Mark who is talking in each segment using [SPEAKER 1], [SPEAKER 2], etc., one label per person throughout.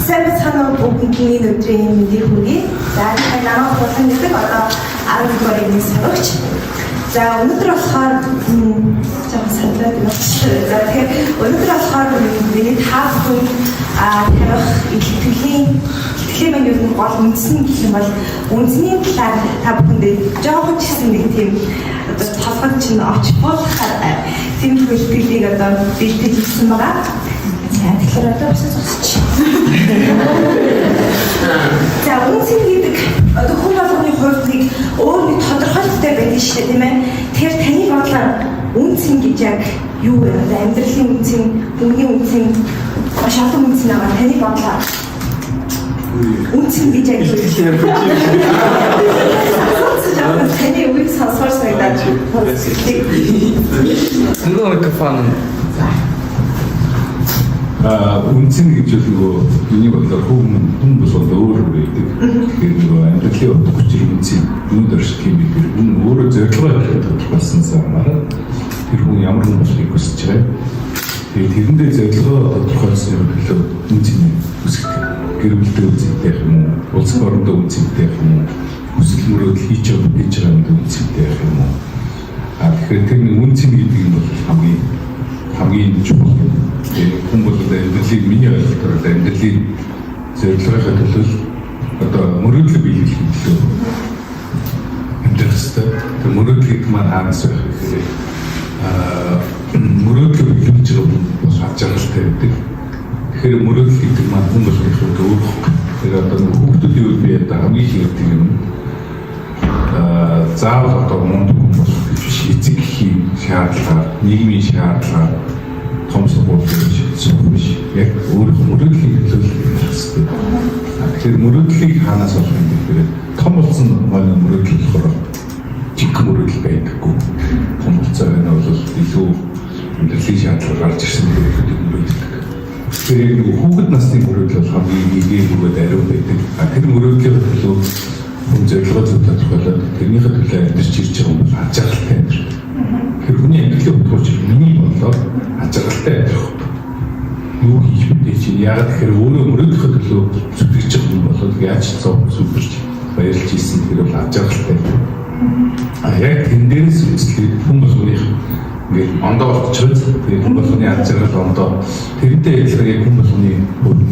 [SPEAKER 1] сайн цаана бүгдний өдрийн мэндийг хүргэе. За намайг болон гэдэг одоо 10 дугаар сурагч. За өнөөдөр болохоор жоохон сандраад байна. За тэгэхээр өнөөдөр болохоор миний таахгүй тарих итгэлийн маань юу гол үндсэн гэх юм бол үндэсний талаар та бүхэндээ жоохон ч гэсэн нэг тийм одоо толгойд чинь очихлохаар тийм хэлбэрийг одоо бэлтгэжсэн байгаа. Тэгэхээр одоо бас зогсчих. За үнцэн гэдэг одоо хүн болгоны хувьд нэг өөр нэг тодорхойлолттой байдаг шүү дээ, тийм ээ. Тэгэхээр таны бодлоор үнцэн гэж яг юу вэ? Амьдралын үнцэн, бүхний үнцэн, маш олон үнцэн байгаа. Таны бодлоор үнцэн гэж яг юу вэ? Таны үгийг сонсоор санагдаад.
[SPEAKER 2] Нөгөө микрофон
[SPEAKER 3] үнцэн гэж нөгөө миний бодлоор хүн бол өөр байдаг. Тэгэхээр нөгөө амьдралын утга учир үнцэн юунд орших юм бэ гэхээр хүн өөрөө зорилгоо тодорхойлсон замаараа тэр хүн ямар хүн болохыг хүсэж байгаа. Тэгээд тэрэндээ зорилгоо тодорхойлсон төлөө үнцэн үсгдэг. Гэр бүлтэй үнцэнтэй юм уу? Улс орондоо үнцэнтэй юм уу? Хүсэл мөрөөдөл хийж байгаа юм үнцэнтэй юм уу? Тэгэхээр тэр үнцэн гэдэг нь бол хамгийн чухал. Хүн бол амьдралын миний ойлголтоор амьдралын зорилгын төлөө одоо мөрөөдөл биелүүлэх төлөө амьдрах хэрэгтэй. Тэр мөрөөдлийг маань хаанаас байх вэ гэхээр мөрөөдөл биелүүлж байгаа хүн бас ачаалалтай байдаг. Тэгэхээр мөрөөдөл гэдэг маань хүн болгоны хувьд өөр. Тэр одоо хүүхдүүдийн үед би одоо хамгийн хэрэгтэй юм заавал одоо мундаг хүн болох гэж биш, эцэг эхийн шаардлага, нийгмийн шаардлага том сургуулийн шийдсэн биш. Яг өөрийнхөө мөрөөдлийг төлөвлөх хэрэгтэй. Тэгэхээр мөрөөдлийг хаанаас олох юм бэ гэхээр том болсон манай мөрөөдөл болохоор жиг мөрөөдөл байдаггүй. Том болсон нь бол илүү амьдралын шаардлага гарч ирсэн мөрөөдөл байдаг. Тэгэхээр нэг хүүхэд насны мөрөөдөл бол хамгийн нэгэн бөгөөд ариун байдаг. Тэр мөрөөдлийн төлөө хүн зорилгоо тодорхойлоод тэрнийхээ төлөө амьдарч ирж байгаа юм бол ачаалалтай амьдрал. Тэр хүний амьдралын утга учир миний бодлоор ачаалалтай амьдрах. Юу хийж мэдээ чи яагаад тэгэхээр өөрөө мөрөөдөхөд төлөө зүтгэж байгаа юм бол яаж зүтгэж баярлж ийсэн тэр бол ачаалалтай. Яг энэ дээрээс үзлээ хүн болгоных ингээд ондоо болчиход тэр хүн болгоны ачаалал ондоо тэрнтэй ялгарыг хүн болгоны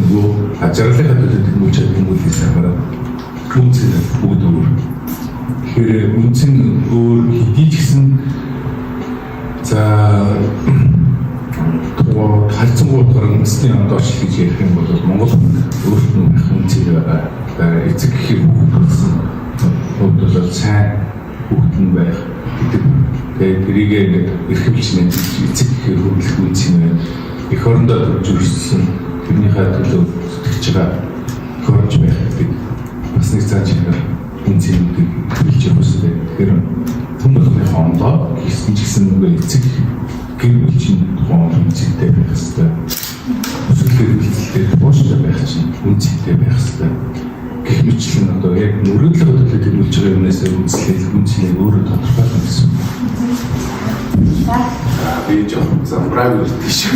[SPEAKER 3] нөгөө ачааллынхаа төлөө тэмүүлж байгаа хүмүүст хамаараа үнцэн бүгд өөр. Тэгэхээр үнцэн өөр хэдий ч гэсэн за то харьцангуйгаар үндэсний ондооч гэж ярих юм бол Монгол өөртөө их үнцэн эцэг эхийн хүүхдсэн бол сайн хүүхдэн байх гэдэг. Тэгээд тэрийг ингээд эрхэмлжмэн эцэг эхийн хөрвүүлэх үнцэн байна. Эх орондоо төрж өрссөн тэрнийхээ төлөө зүтгэж байгаа эх оронч байх гэдэг. Бас нэг цааш чигээр үнцэнүүдийг хэлж явах хэрэгтэй. Тэгэхээр хүн болгоны хондоо хийсэн ч гэсэн нөгөө эцэг гэр бүл чинь тухайн үнцэнтэй байх хэрэгтэй. Өсвөл хэрэглэлтэй тууштай байх чинь үнцэнтэй байх хэрэгтэй. Гэх мэтлэн одоо яг мөрөөдлөг төлөө тэмүүлж байгаа юмнаас үнцлэл үнцнийг өөрөө тодорхойлох гэсэн. Би жоохон замбраг үлдэх шиг.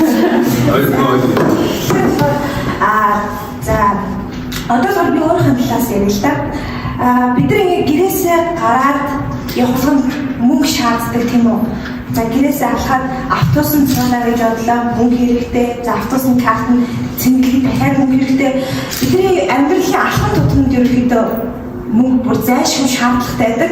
[SPEAKER 1] За одоо би өөрийнхөө талаас ярил л да. Бид нар ингээ гэрээсээ гараад явах нь мөнгө шаарддаг тийм үү? За гэрээсээ алхаад автобусын цаанаа гэж бодлоо мөнгө хэрэгтэй. За автобусын карт нь цэнгэлэг дахиад мөнгө хэрэгтэй. Бидний амьдралын алхам тутамд ерөнхийдөө мөнгө бүр зайлшгүй шаардлагатай байдаг.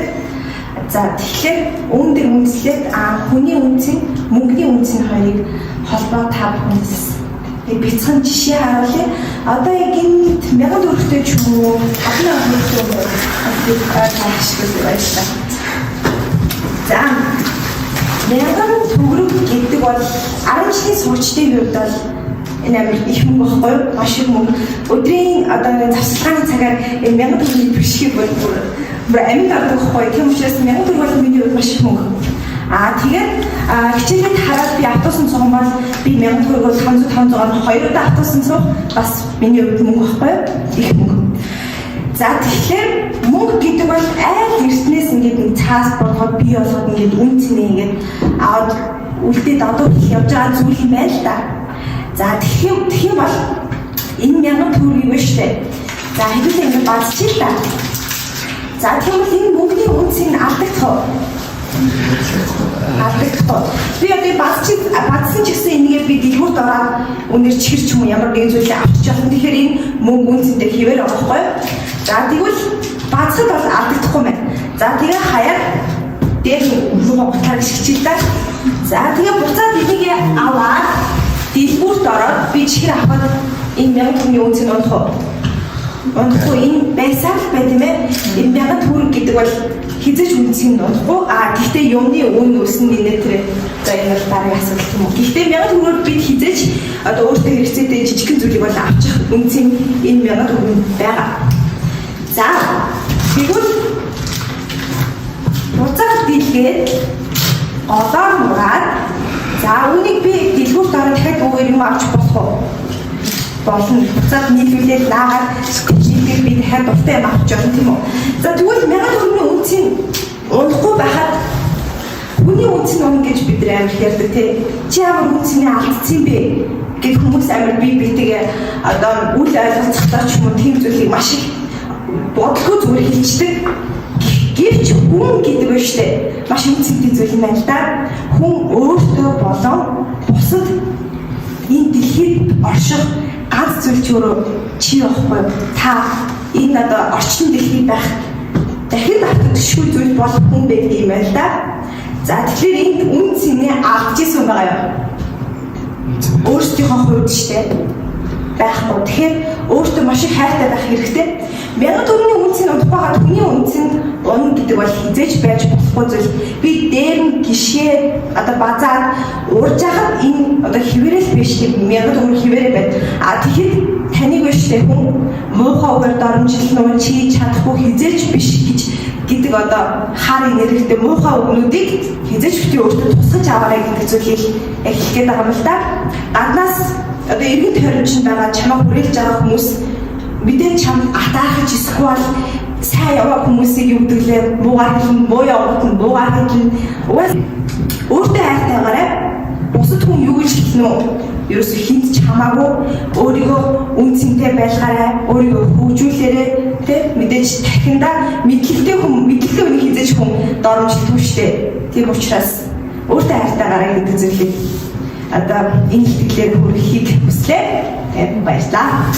[SPEAKER 1] За тэгэхээр үүндээ үндэслээд хүний үнцэн, мөнгөний үнцэн хоёрыг холбоо та бүхэндээ бяцхан жишээ харуулъя. Одоо яг энэ 1000 төгрөгтэй ч юм уу 5000 төгрөгтэй байлаа. За 1000 төгрөг гэдэг бол 10 жилийн сургалтын хувьд бол энэ амар их мөнгө байхгүй юу? Маш их мөнгө. Өдрийн одоо завсаргааны цагаар энэ 1000 төгрөгийн бэршгийг бүр амьд авдаг байхгүй. Тийм учраас 1000 төгрөг бол миний хувьд маш их мөнгө. Тэгээд хичээлд хараад би автобусан цуган бол би 1000 төгрөг бол 500 хоёр удаа автобусан цуг бас миний хувьд мөнгө байхгүй юу? Их мөнгө. За тэгэхээр мөнгө гэдэг бол айл эртнээс ингээд нэг цаас болгоод бий болгоод ингээд үнцнээ ингээд аваад үлдээд одоо явж байгаа зүйл юм байна л да. За тэгэх юм бол Энэ 1000 төгрөг юм шүү дээ. За хэдүүлээ ингэ бацчих та. За тэгвэл энэ мөнгөний үнцийг алдагдах. Би одоо бацсан ч гэсэн энэгээ би дэлгүүрт ороод үнээр чихэрч юм ямар нэгэн зүйлээ авчиж болно. Тэгэхээр энэ мөнгө үнцэнтэй хэвээр байгаа байхгүй юу? За тэгвэл бацсад бол алдагдахгүй байна. За тэгээ хаяад дээр рүү гутаар шигчил та. За тэгээ буцаад энийг аваад дэлгүүрт ороод би чихэр аваад энэ 1000 төгрөгийн үнцийг унах. Унахгүй энэ байсан байт юм ээ. Энэ 1000 төгрөг гэдэг бол хизэж үнцгийг унахгүй. Гэхдээ юмны үн өснө гинэ тэр за энэ бол дараагийн асуудал юм уу. Гэхдээ 1000 төгрөгөөр бид хизэж одоо өөртөө хэрэгцээтэй жижигхэн зүйлийг бол авчих үнцийн энэ 1000 төгрөг байгаа. За тэгвэл буцаад дийлгээд голоор нураад за үүнийг би дэлгүүрт ороод дахиад өөр юм авч болох уу? Болно. Буцаад нийлүүлээд лаагаад скетчийг би дахиад дуртай юм авч явна тийм үү? За тэгвэл 1000 төгрөгийн үнцийг унахгүй байхад хүний үнцийг унах гэж бид амар ярьдаг тий. Чи ямар үнцний алдсан бэ гэд хүмүүс амар битгээ одоо үл ойлголцохтой ч юм уу тийм зүйлийг маш их бодлого зүгээр хэлждэг. Гэвч хүн гэдэг нь шүү дээ. Маш үнцэнтэй зүйл юм байна л да. Хүн өөртөө болон бусад энэ дэлхийд орших ганц зүйл ч өөрөө чи байхгүй. Та энэ одоо орчин дэлхийд байх дахин автоматшгүй зүйл бол хүн байдаг юм байна л да. За тэгэхээр энэ үн цэнийг авч ирсэн байгаа юу? Өөрсдийнхөө хувьд шүү дээ. Байхгүй. Тэгэхээр өөртөө маш их хайртай байх хэрэгтэй. 1000 төгрөгийн үнцийг унах байгаад хүний үнцийг унах гэдэг бол хизээж байж болохгүй зүйл. Би дээр нь гişээ одоо базаад урж хахад энэ одоо хിവэрэл биш тийм 1000 төгрөг хിവэрэ байд. Тэгэхэд таныг биш тийм хүн муухай үгээр доромжилно уу чи чадахгүй хизээж биш гэж гэдэг одоо хар нэрхтээ муухай үгнүүдийг хизээж бити өөртөө тусгаж аваарай гэдэг зүйлийг хэлэх гээд байгаа юм л да. Гаднаас одоо иргэн тойрогч байгаа чамаа хүрээлж байгаа хүмүүс мэдээ чам атаахж эсвэл сайн яваа хүмүүсийг юу гэдэг лээ муугаар хэлнэ, муу яваад нь муугаар хэлнэ. Өөртөө хайртайгаарай. Бусад хүн юу гэж хэлнэ үү? Ерөөсө хинт ч хамаагүй өөрийгөө үнцэнтэй байлгаарай, өөрийгөө хөгжүүлээрэй, тэ мэдээж дахинда мэдлэгтэй үнийг хизээж хүн доромжилтгүй штэ. Тийм учраас өөртөө хайртайгаарай гэдэг зүйлийг одоо энэ хэлтгэлээр хүргэхийг хүслээ. Баярлалаа.